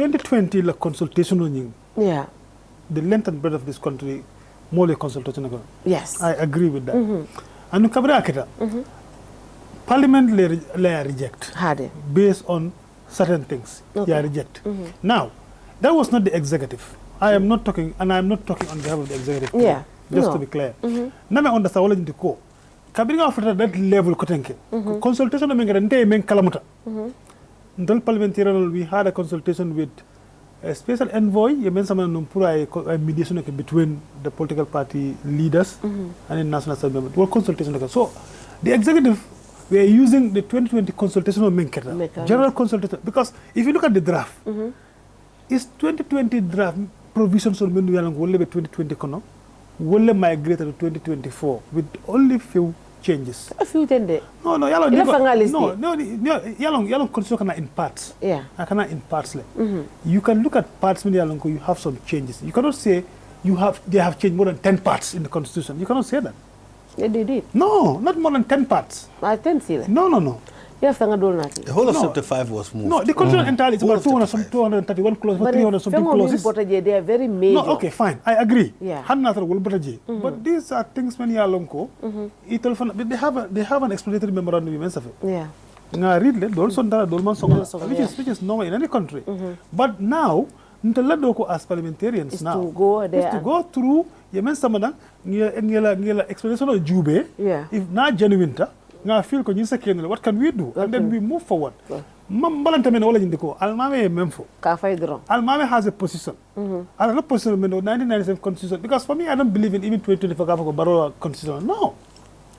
2020 la consultation on Yeah. the length and breadth of this country more like consultation ago. Yes. I agree with that. And kabra akita. Parliament lay reject based on certain things. Okay. Yeah, reject. Now, that was not the executive. I am not talking, and I am not talking on behalf of the executive. Yeah. Just to be clear. Now, I understand what you call. Kabinga after that level, consultation men kalamuta. Until parliamentarian, we had a consultation with a special envoy. You mentioned a mediation between the political party leaders and the National Assembly. What consultation? So, the executive. We are using the 2020 consultation of Menketa, general consultation, because if you look at the draft, is 2020 draft provisions on Mendu Yalang will 2020 kono, will migrate to 2024 with only few changes. A few tende. No, Yalang constitution in parts. Yeah. I cannot in parts. You can look at parts when Yalang you have some changes. You cannot say they have changed more than 10 parts in the constitution. You cannot say that. Yeah, they did. No, not more than 10 parts. 10 sila. No. Yeah, the whole of Chapter 5 was moved. No, the constitution entirely is about 231 clauses, 300 something clauses. They are very major. No, okay, fine. I agree. Yeah. But these are things when you are lonko. They have an explanatory memorandum of it. Yeah. Which is normal in any country. But now, as parliamentarians is now to go there is to go through yemen samana ngela explanation of jube. Yeah. If not genuine nga feel ko nyisa kenel what can we do and then we move forward. Mam balanta men wala ndiko Almameh memfo ka fay dron. Almameh has a position. And a position in 1997 constitution, because for me I don't believe in even 2024 Barrow constitution. No.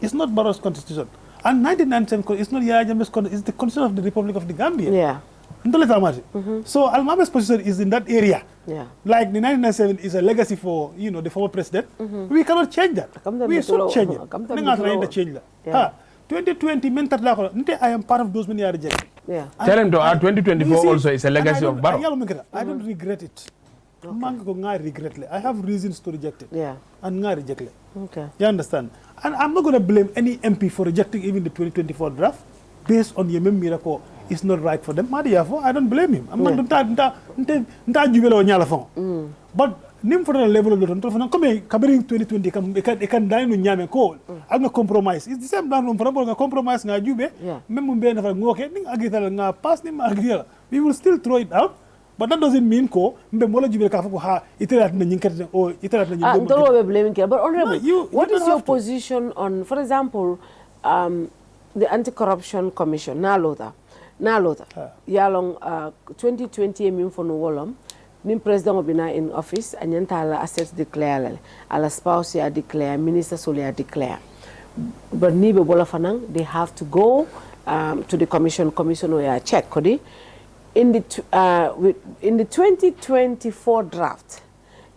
It's not Barrow's constitution. And 1997 it's not Yaya Jammeh's constitution, it's the constitution of the Republic of the Gambia. Yeah. So Almameh's position is in that area. Yeah. Like the 1997 is a legacy for the former president. We cannot change that. We should change it. We're not trying to change that. Yeah. 2020 I am part of those many are rejected. Yeah. Tell him to 2024 also is a legacy of Barrow. I don't regret it. I have reasons to reject it. Yeah. And I reject it. Okay. You understand? And I'm not going to blame any MP for rejecting even the 2024 draft based on Yemen Miracle. It's not right for them. I don't blame him. I'm not but nim for the level of the come 2020 can die no nyame ko am compromise. It's the same down from compromise nga jube même mbe na fa ngoke ning agita nga pass ni agita. We will still throw it out. But that doesn't mean ko mbe mola jube ka fa ha iterat na nyinkete o iterat na nyimbe. Don't be blaming here. But honorable, what is your position on, for example, the Anti-Corruption Commission? Nalota. Yalong 2020 min for no wolom. Nim president obina in office anyanta ala assets declare ala spouse ya declare minister solia declare. But nibe bola fanang they have to go to the commission ya check kodi. In the 2024 draft,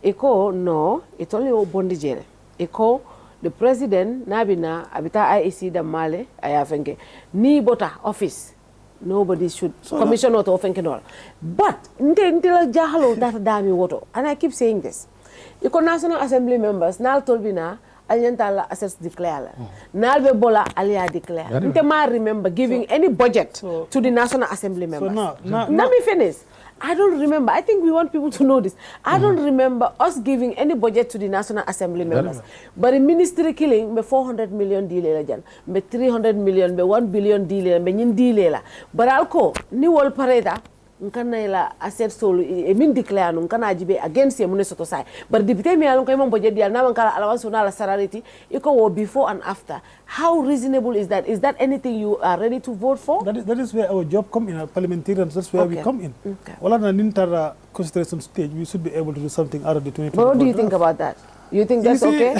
eko no it only o bondi jere. Eko the president nabina abita IEC da male ayafenge ni bota office. Nobody should commission auto offenking all. But until jahalo that dami woto. And I keep saying this. You National Assembly members now told me na Alientala assets declare. Nalbe bola alia declare. Ntema remember giving any budget to the National Assembly members. So let me finish. I don't remember. I think we want people to know this. I don't remember us giving any budget to the National Assembly members. But in ministry killing, me 400 million deal, me 300 million, me 1 billion deal, me nyin deal. But alko ni wol pareda nkana ila asset solo e min declare no nkana ajibe against ye munesoto sai. But deputy me alon kay mon budget deal na man kala allowance na la salary iko wo before and after. How reasonable is that? Is that anything you are ready to vote for? That is where our job come in, our parliamentarians. That's where we come in. Well, on an inter consideration stage, we should be able to do something out of the 2020. But what do you think about that? You think that's okay?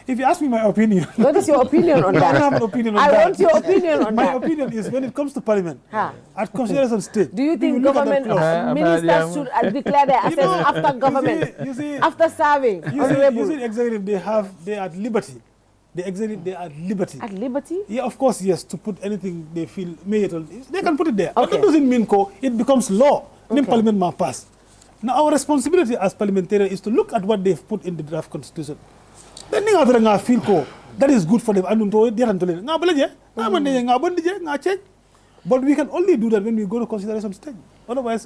If you ask me my opinion. What is your opinion on that? I don't have an opinion on that. I want your opinion on my that. My opinion is when it comes to parliament, at consideration stage. Do you think government ministers should declare their assets after government? After serving? You see the executive, they are at liberty. The executive, they are at liberty. At liberty? Yeah, of course, yes, to put anything they feel may they can put it there. But that doesn't mean it becomes law. Then parliament must pass. Now our responsibility as parliamentarians is to look at what they've put in the draft constitution. Then they feel that is good for them. But we can only do that when we go to consideration stage. Otherwise,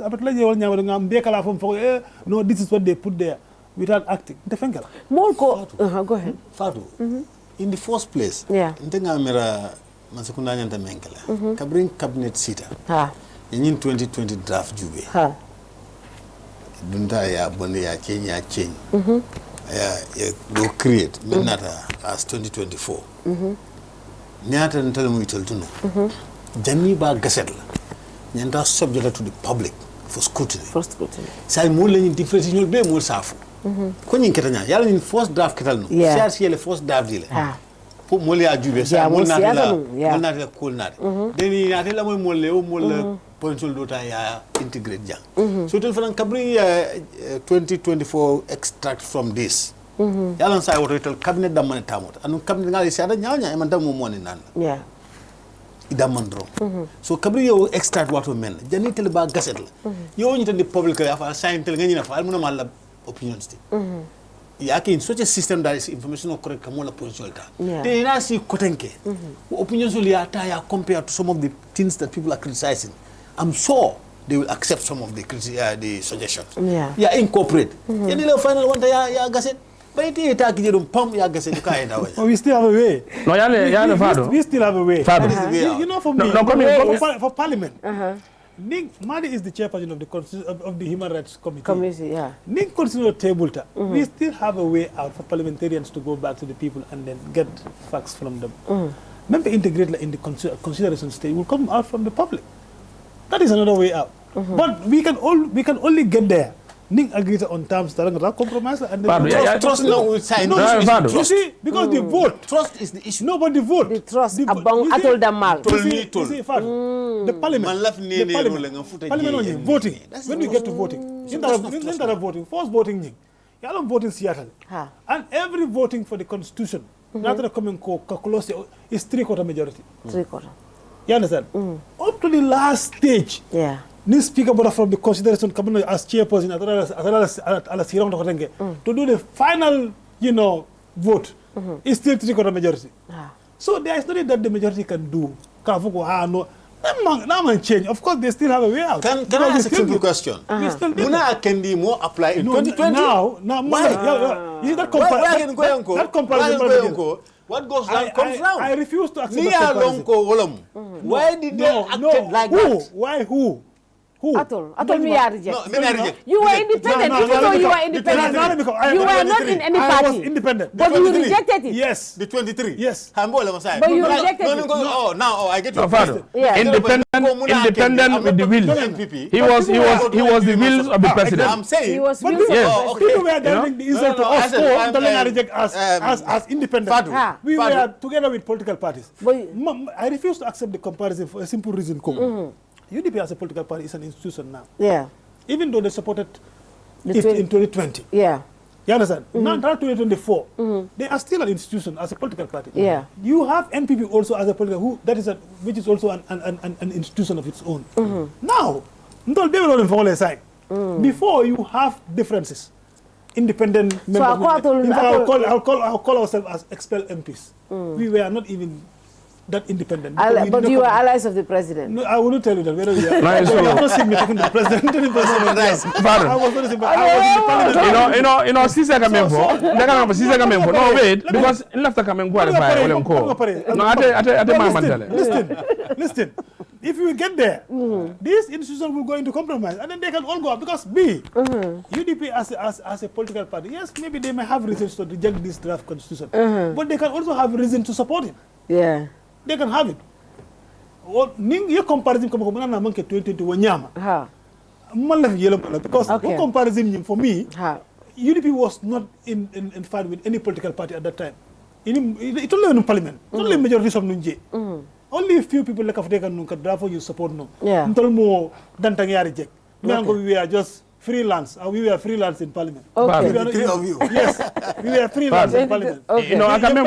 no, this is what they put there without acting. More go ahead. Fatu, in the first place, Ntenga Mera Masakunda Nyanta Menkala, Kabring cabinet seater, in 2020 draft Jube. Dunta ya bonde ya change. Go create, Menata as 2024. Nyata Ntalamu Iteltuno. Janiba Gazette. Nyanta subject to the public for scrutiny. Sai mole in different in your day more safu. Kwenye Ketanya, yala in first draft Ketalno. Share the first draft deal. Put mole a jube, say Molnatilla cool nut. Then in Atilla mole potential dota ya integrate jang. So tell Kabri 2024 extract from this. Yalan sai what tell cabinet damane tamot. Anu cabinet ngali sada nyanya e mandamu moni nan. Yeah. Idamandro. So Kabri yo extract what men. Jani tell ba gazette la. Yo ni the public afa sign tell ngani na fa almuna mala opinions ti. Yake in such a system that is information correct kamola potential ta. They na see kotenke. Opinions will ya compared to some of the things that people are criticizing. I'm sure they will accept some of the suggestions. Yeah, incorporate. Yani le final one ya gazette. But it is a pump ya gazette we still have a way. No, yale Fado. We still have a way. You know, for me, for Parliament. Madi is the chairperson of the Human Rights Committee. Ning consider table ta. We still have a way out for parliamentarians to go back to the people and then get facts from them. Remember, integrate in the consideration stage will come out from the public. That is another way out. But we can only get there. Ning agreed on terms that are compromise and then trust now will sign. You see, because the vote. Trust is the issue. Nobody vote. The trust abang atol damal. The parliament only voting. When we get to voting, instead of voting, first voting, you don't vote in Seattle. And every voting for the Constitution, not the common close is 3/4 majority. 3/4. You understand? Up to the last stage. Yeah. Ni speaker from the consideration coming as chairperson to do the final, vote is still 3/4 majority. So there is nothing that the majority can do. No, that change. Of course, they still have a way out. Can I ask a simple question? Muna can be more apply in 2020? Now, you see that comparison. What goes down comes down. I refuse to accept that comparison. Why did they act like that? Why who? Atol me reject. No, you were independent, even though you were independent. You were not in any party. I was independent. But you rejected it. Yes. The 23? Yes. But you rejected it. Now I get your question. Independent with the will. He was the will of the president. I'm saying. He was people were directing the insult to us for reject as independent. We were together with political parties. I refuse to accept the comparison for a simple reason. UDP as a political party is an institution now. Yeah. Even though they supported it in 2020. Yeah. You understand? Now, 2024, they are still an institution as a political party. Yeah. You have NPP also as a political, which is also an institution of its own. Now, they will not fall aside. Before, you have differences. Independent members. So I'll call ourselves as expelled MPs. We were not even that independent. But you are allies of the president. No, I will not tell you that. Whether we are, I was not seen me talking to the president. I was not seen. You know, Ceesay coming for. Ceesay coming for. No, wait, because in left coming qualify. No, listen. If we get there, this institution will go into compromise, and then they can all go up because UDP as a political party, yes, maybe they may have reasons to reject this draft constitution, but they can also have reason to support it. Yeah. They can have it. You comparison come on na manke 2021 nyama. Because what comparison for me, UDP was not in fight with any political party at that time. It only in parliament. Only majority of Nunje. Only a few people like Africa can draft for you support no. Yeah. Ntolmo dantang reject. We were just freelance. We were freelance in parliament. Okay. Yes, we were freelance in parliament. Okay. You know, I come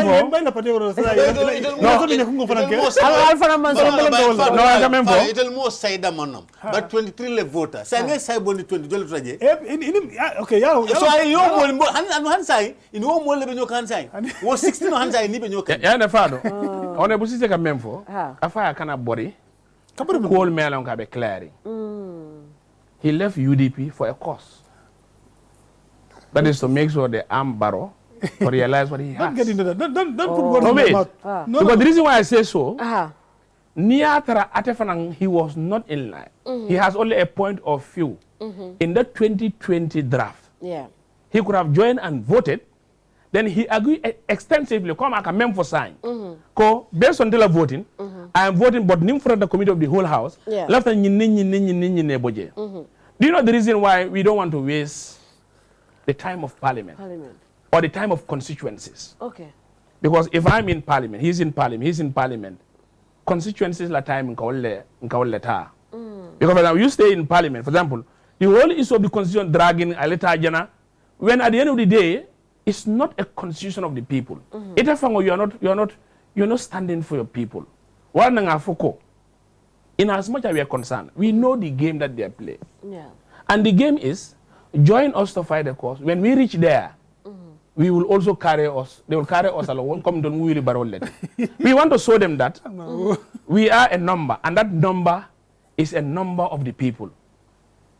it'll more side manum. But 23 le voter. Say say boni 20 dollar traje. Okay, yeah. So I you han sai in wo mo le benyo kan sai. Wo 16 han sai ni benyo kan. Ya na fado. On e busise ka memfo. Afa kana bori. Kaburi ko melon ka be clari. he left UDP for a cause. That is to make sure they arm Barrow to realize what he has. Don't get into that. Don't put words in my mouth. No, because the reason why I say so, Niatara Atefanang, he was not in line. He has only a point of view. In the 2020 draft, he could have joined and voted. Then he agreed extensively, come back and for sign. Based on the voting, I am voting, but in front of the committee of the whole house, left and do you know the reason why we don't want to waste the time of parliament or the time of constituencies? Okay. Because if I'm in parliament, he's in parliament, constituencies la time in Kaoleta. Because now you stay in parliament, for example, the whole issue of the constitution dragging a letter jana, when at the end of the day, it's not a constitution of the people. You're not standing for your people. In as much as we are concerned, we know the game that they are playing. And the game is, join us to fight the cause. When we reach there, we will also carry us. They will carry us along. We want to show them that we are a number, and that number is a number of the people.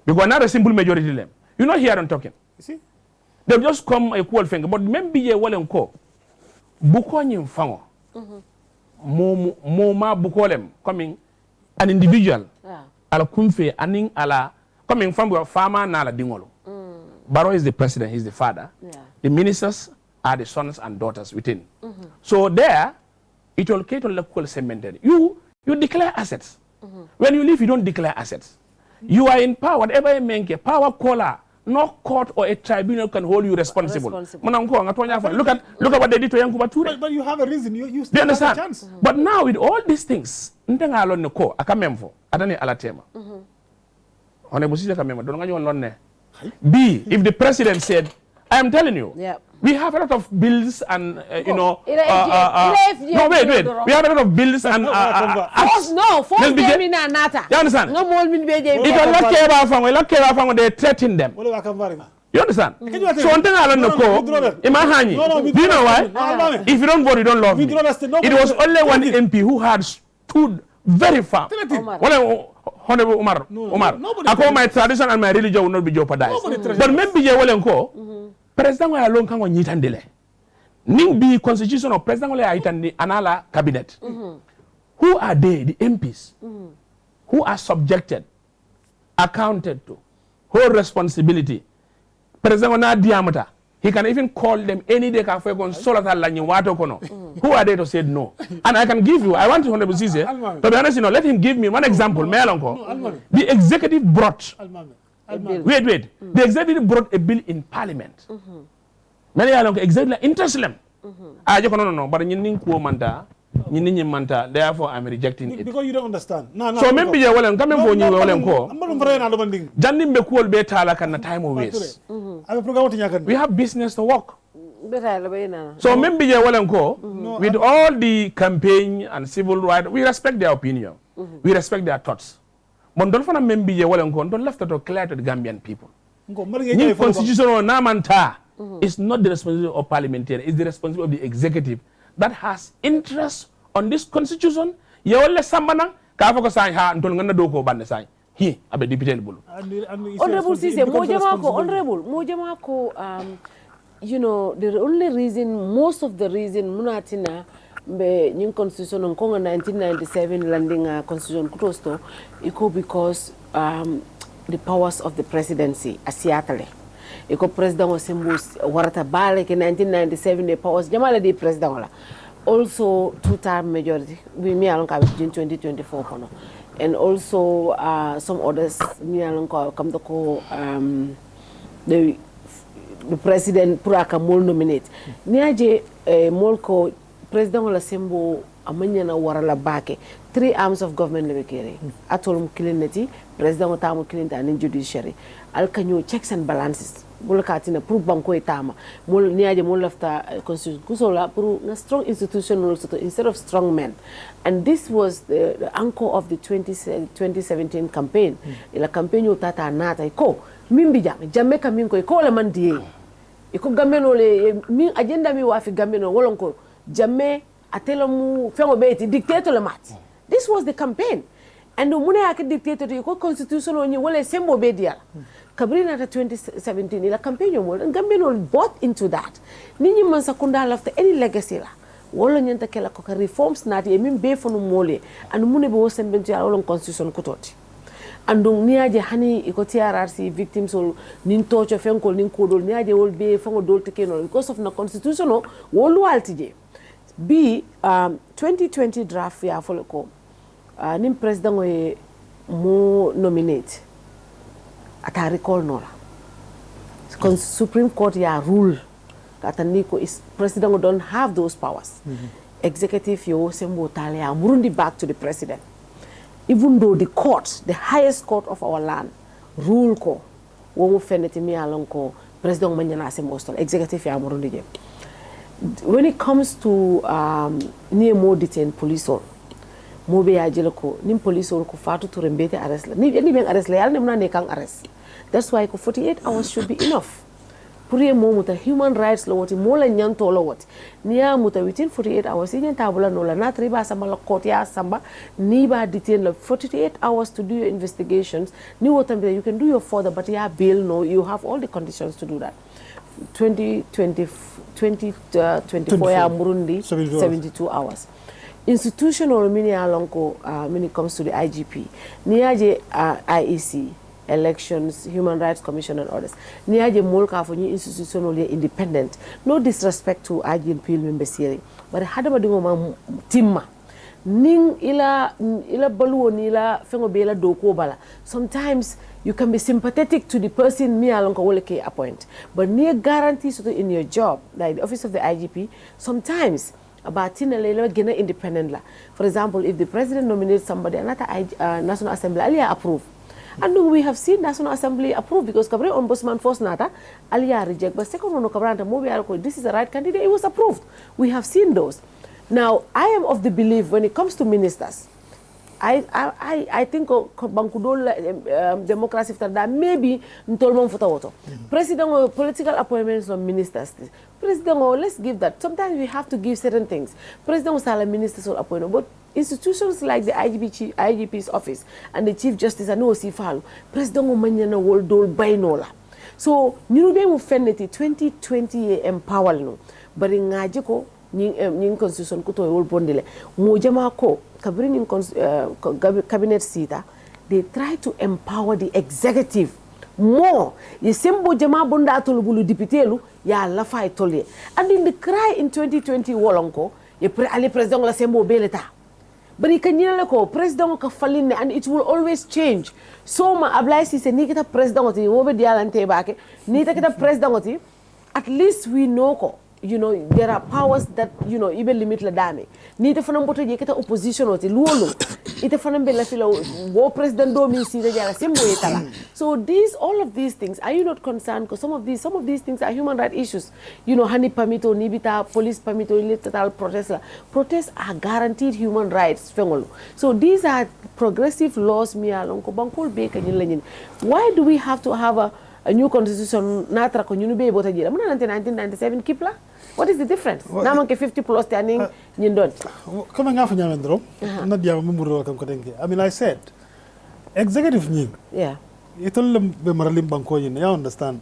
Because not a simple majority of them. You're not here and talking. You see? They'll just come a cool finger. But maybe you will go. Bukonyi mfango. Moma bukolem coming an individual. Ala kumfe aning ala coming from a farmer na ala dingolo. Barrow is the president, he's the father. The ministers are the sons and daughters within. So there, it will cater local cemetery. You declare assets. When you leave, you don't declare assets. You are in power, whatever you make, power caller. No court or a tribunal can hold you responsible. Look at what they did to Yankuba Ture. But you have a reason. You still have a chance. But now with all these things, Honorable Ceesay, B, if the president said, I am telling you, we have a lot of bills and, no, wait. We have a lot of bills and, acts. No, force them in a nata. You understand? No more mean they threaten them. You understand? So, do you know why? If you don't vote, you don't love me. It was only one MP who had stood very firm. Honorable Umar, I call my tradition and my religion will not be jeopardized. But maybe you will go. President will alone come on Yitandele. Ning be constitution of President will Yitandi anala cabinet. Who are they, the MPs, who are subjected, accounted to, whole responsibility? President will not diameter. He can even call them any day. Who are they to say no? And I can give you, I want to Honorable Ceesay, to be honest, let him give me one example. The executive brought, wait, the executive brought a bill in parliament. Exactly, interest them. No, but therefore I'm rejecting it. Because you don't understand. So maybe you will come for you. Time of waste. We have business to work. So maybe you will go with all the campaign and civil rights. We respect their opinion. We respect their thoughts. But don't find maybe you will go. Don't left to clear to the Gambian people. Constitutional namanta is not the responsibility of parliamentarians. It's the responsibility of the executive that has interest on this constitution. You will let someone Honorable Ceesay, Mojamako, you know, the only reason, most of the reason, Munatina, the new constitution on Congo 1997 landing constitution kutosto, iko because the powers of the presidency Seattle. Iko president was warata bale in 1997 the powers jamala the president also two-term majority we me along June 2024 kono. And also some others me along come to ko the president puraka mol nominate niaje molko president wala sembo amanya na warala bake 3 arms of government le kere atolum kilineti president wata mo kilinta ni judiciary alkanyo checks and balances bulakatina pour banko etama mol niaje mol lafta constitution kusola pour a strong institution also instead of strong men. And this was the anchor of the 2017 campaign. Ila campaign utata nata iko mimbi jameka minko iko le mandie iko gameno le mi agenda mi wafi gameno wolonko jamme atelo mu fengo beti dictator le mat. This was the campaign. and the mune ake dictator ko constitution oni wala sembo be dia kabrina ta 2017 ila campaign mo Gambian bought into that nini man sakunda lafta any legacy la wala nyanta kala ko reforms nati e min be fonu mole and mune be wosembe ya wala constitution ko toti andung niaje hani iko TRRC victims ol nin tocho fenkol nin kodol niaje wol be fango dol tekeno because of na constitution o wol waltije bi 2020 draft ya folko nim president o mo nominate ata recall nola Supreme Court ya rule that Niko is president don't have those powers. Executive yo sembo tale ya murundi back to the president. Even though the court, the highest court of our land, rule ko wo feneti mi alon ko president manyana sembo stol executive ya murundi je. When it comes to near more detained police or mo be ya jelo ko nim police or ko fatu to rembete arrest la ni ben arrest la yalla nem na ne kan arrest. That's why 48 hours should be enough. Puriye mo muta human rights law wati mola nyanto law wati niya muta within 48 hours inya tabula nola na triba samba la court ya samba ni ba detain la 48 hours to do your investigations ni wotambe you can do your further but ya bail no you have all the conditions to do that 24 ya murundi 72 hours institutional mini alonko when it comes to the IGP niyaje IEC elections, Human Rights Commission and others. Niaje molka for new institutionally independent. No disrespect to IGP members here, but hadaba dingo ma timma. Ning ila baluo nila fengo bela doko bala. Sometimes you can be sympathetic to the person me alonko woleke appoint, but near guarantees in your job, like the office of the IGP, sometimes about gena independent la. For example, if the president nominates somebody, another National Assembly alia approve. And we have seen National Assembly approve because Kabri Ombudsman first nata alia reject, but second one Kabranta Mobi this is the right candidate, it was approved. We have seen those. Now I am of the belief when it comes to ministers, I think Bankudol democracy that maybe Ntolmon Futawoto. President political appointments of ministers. President, let's give that. Sometimes we have to give certain things. President Sala ministers will appoint, but institutions like the IGP's office and the Chief Justice and Osifalu, President Omanyana will do bainola. So, Nirube will fend it 2020 empower no, but in Najiko, Ning Constitution Kuto will bondile. Mojama ko, Kabrin in cabinet seat, they try to empower the executive more. Ye sembo jama bonda tolubulu dipitelu ya lafa itole. And in the cry in 2020 wolonko, ye ali president la sembo beleta. But you can ko president ka faline and it will always change. So ma Abdoulie Ceesay ni kita president oti wo be dialante bake ni ta kita president oti at least we know ko you know there are powers that you know even limit la dame ni ta fanam boto je kita opposition oti luolo ite fanam be la filo wo president do mi si jara sembo etala. So all of these things, are you not concerned because some of these things are human rights issues, you know, hani permito nibita police permito electoral protests are guaranteed human rights fengolo. So these are progressive laws mi alon ko bankol be ka nyin. Why do we have to have a new constitution natra ko nyunu be bota jira muna 1997 kipla? What is the difference? Naman ke 50 plus turning nyindon. Kama ngafa nyamendro na dia mumuro kam ko denke. I mean I said executive nying. Yeah. Itol be maralim banko yin, you understand?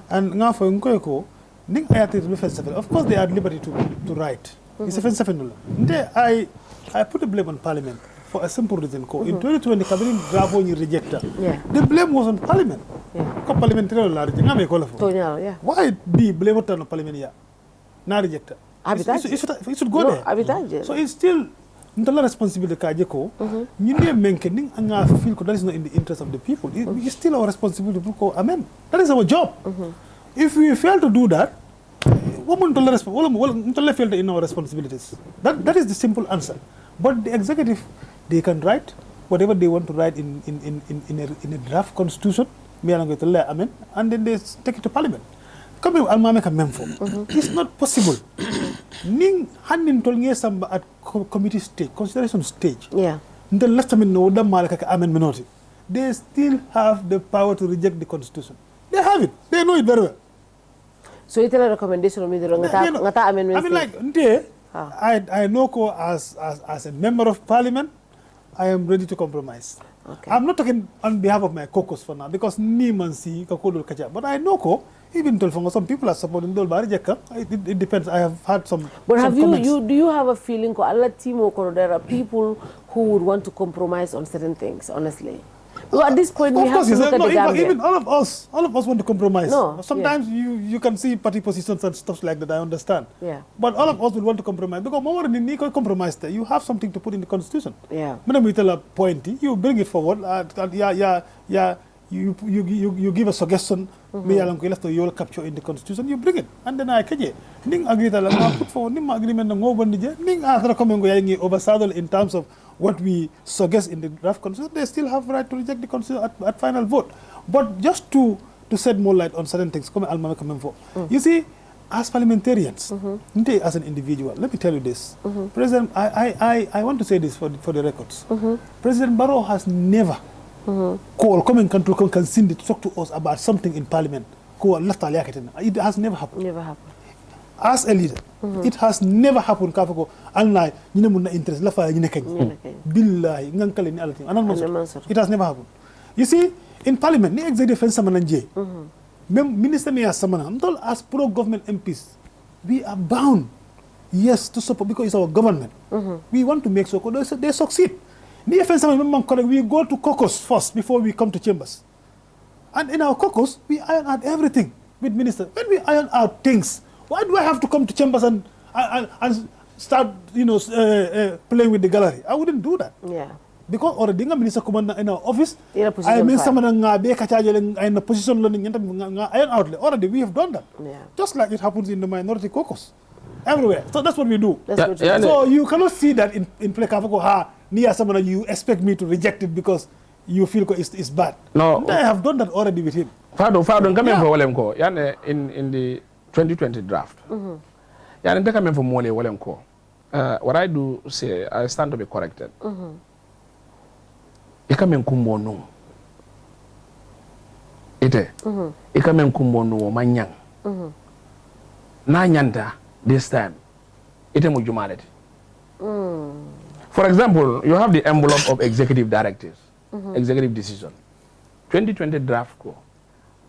And ngafa ngoy ko ning ayati be falsafa. Of course they are at liberty to write. It's a falsafa nulla. I put the blame on parliament for a simple reason. In 2020 Kabrin Bravo ni rejecta. Yeah. The blame was on parliament. Yeah. Ko parliamentary la reject ngame ko la fo. Yeah. Why be blame on parliament ya? Na rejecta. It should go there. So it's still the responsibility kajeko. You need mentioning and feel that is not in the interest of the people. It's still our responsibility to go amen. That is our job. If we fail to do that, we fail in our responsibilities. That is the simple answer. But the executive, they can write whatever they want to write in a draft constitution. Amen, and then they take it to parliament. Come Almameh Gibba. It's not possible. Ning handin tolnge samba at committee stage, consideration stage. Yeah. The last time no amendment. They still have the power to reject the constitution. They have it. They know it very well. So it's a recommendation of me the amendment. I mean like I know as a member of parliament, I am ready to compromise. Okay. I'm not talking on behalf of my caucus for now because Nimansi Kakodul Kaja. But I know even some people are supporting Dol Barijaka. It depends. I have had some. But some do you have a feeling there are people who would want to compromise on certain things, honestly? Well, at this point, we have to look at the Gambia. Even all of us want to compromise. No, sometimes you can see party positions and stuff like that. I understand. Yeah. But all of us will want to compromise because more than you compromise there, you have something to put in the constitution. Yeah. When we tell a point, you bring it forward. You give a suggestion. Me alam ko left you capture in the constitution. You bring it, and then I kaje. Ning agree that I put forward ning agreement ng ngoban nije. Ning after coming go yangi oversaddle in terms of what we suggest in the draft constitution. They still have right to reject the constitution at final vote. But just to shed more light on certain things, come Almameh coming for. You see, as parliamentarians, as an individual, let me tell you this. President, I want to say this for the records. President Barrow has never come and to talk to us about something in parliament. It has never happened. Never happened. As a leader, it has never happened. It has never happened. You see, in parliament, the executive minister as pro-government MPs, we are bound, yes, to support because it's our government. We want to make sure they succeed. We go to caucus first before we come to chambers. And in our caucus, we iron out everything with ministers. When we iron out things, why do I have to come to chambers and start, playing with the gallery? I wouldn't do that. Yeah. Because already minister commander in our office, I mean someone in a position iron out. Already we have done that. Yeah. Just like it happens in the minority caucus. Everywhere. So that's what we do. So you cannot see that in play someone you expect me to reject it because you feel it's bad. No. I have done that already with him. Fado come in the 2020 draft. Come for Mole what I do say, I stand to be corrected. Ikame nkumbo no. Ite. Ikame nkumbo no manyang. Na nyanda this time. Ite mo jumaleti. For example, you have the envelope of executive directives, executive decision. 2020 draft ko.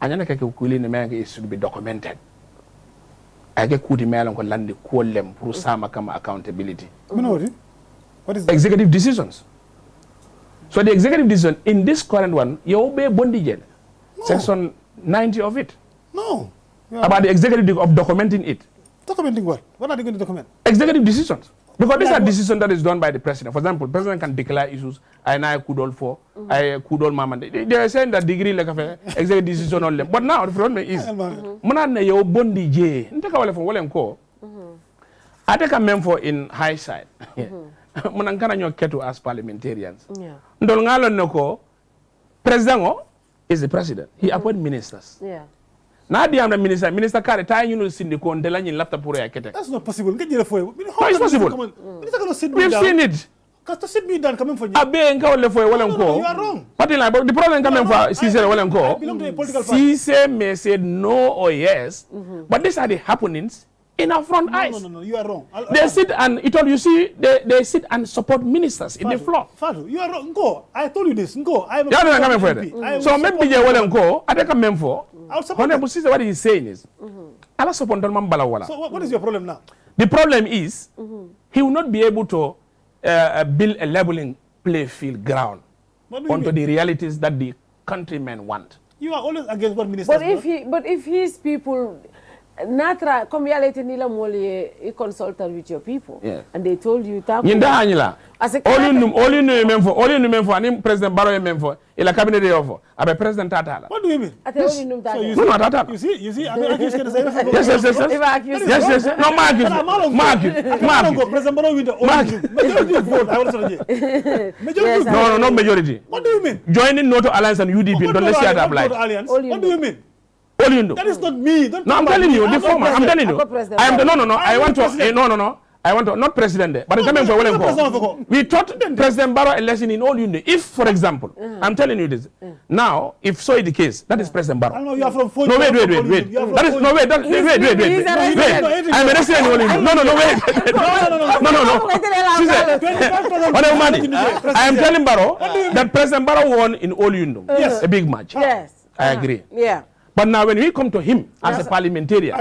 Anyana kake ukuli ne menga is should be documented. Age kuti mela ko landi ko lem pour sama kama accountability. What is that? Executive decisions. So the executive decision in this current one, you obey Bondigen. Section 90 of it. No. About the executive of documenting it. Documenting what? What are they going to document? Executive decisions. Because these are decisions that is done by the president. For example, president can declare issues. I could all for. I could all mama. They are saying that degree like a executive decision on them. But now the problem is, Mona yo Bondi J. Ntaka wale from Walem ko. I take a member in high side. Munankana nyo ketu as parliamentarians. Ndol ngalo noko president is the president. He appoint ministers. Yeah. Na di am minister kare ta yunu sindiko ndela nyin lapta pour ya kete. That's not possible. Get your foy. How is possible? We've seen it. Cause to sit me down coming for you. Abe nka wole foy wala nko. You are wrong. But the problem coming for Ceesay wala nko. I belong to a political party. Ceesay may say no or yes, but these are the happenings in our front eyes. No, you are wrong. They sit and you see they sit and support ministers in the floor. Fadu, you are wrong. Go. I told you this. Go. I am coming for it. So maybe you will go. I take a mem for. Honorable Ceesay, what he's saying is, Allah support man bala wala. So what is your problem now? The problem is he will not be able to build a leveling play field ground onto the realities that the countrymen want. You are always against what ministers But if his people Natra come here later nila mole a consultant with your people. Yeah. And they told you that all you know for any President Barrow member ila cabinet de offer. Abe President Tata. What do you mean? Yes. You see, I accuse can say Yes. No, Mark. President Barrow with the majority vote. I want to say. Majority. No, majority. What do you mean? Joining NATO Alliance and UDP. Don't let's say that applied. What do you mean? All you know. That is not me. No, I'm telling you, the former. I'm telling you. I am the no. I want to. No. I want to, not president, but coming for William. We taught President Barrow a lesson in all unity. If, for example, I'm telling you this, now, if so is the case, that is President Barrow. No, you are from wait. That is, no, wait, wait. I'm a resident in all unity. No, wait. I am telling Barrow that President Barrow won in all unity. Yes. A big match. Yes. I agree. Yeah. But now when we come to him as a parliamentarian,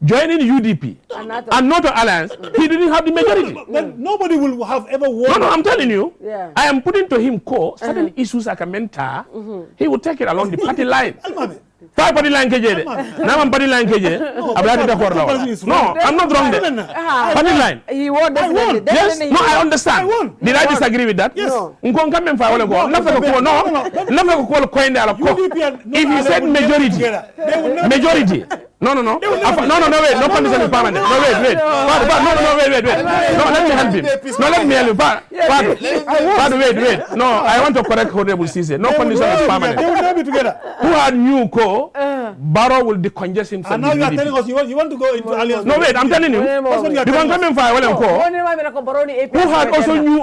joining UDP and not an alliance, he didn't have the majority. Then nobody will have ever won. No, I'm telling you. Yeah. I am putting to him certain issues like a mentor. He will take it along the party line. Five party line KJ. Now I'm party line KJ. No, I'm not wrong there. Party line. He won. Yes. No, I understand. Did I disagree with that? Yes. If you said majority. No, wait. No condition is permanent. No, wait. No, let me help him. No, let me help him. Wait. No, I want to correct Honorable Ceesay. No condition is permanent. They will never be together. Who had new Barrow will decongest him from and now you are telling us you want to go into alliance. No, wait, I'm telling you. The one coming for who had also new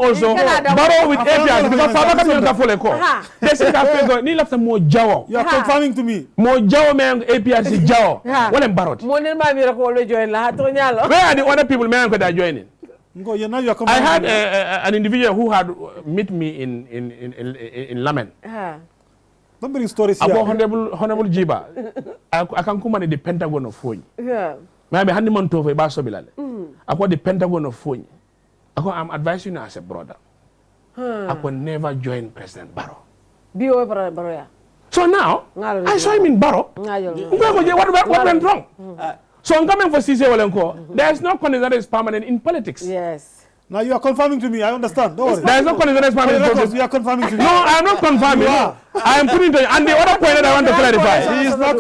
Barrow with APR because Father Kabila they say that ni left more Jawo. You are confirming to me. More Jawo man APR si Jawo. What am Barrow? Where are the other people that are joining? I had an individual who had met me in Lamen. Don't bring stories here. Honorable Gibba. I can come in the Pentagon of phone. Yeah. Maybe handyman to Baso Bilale. I got the Pentagon of phone. I'm advising you as a brother. I could never join President Barrow. So now, I saw him in Barrow. What went wrong? So I'm coming for Ceesay Walenko. There is no condition that is permanent in politics. Yes. Now you are confirming to me. I understand. Don't worry. There is no condition that is permanent in politics. You are confirming to me. No, I am not confirming. I am putting to you. And the other point that I want to clarify. He is not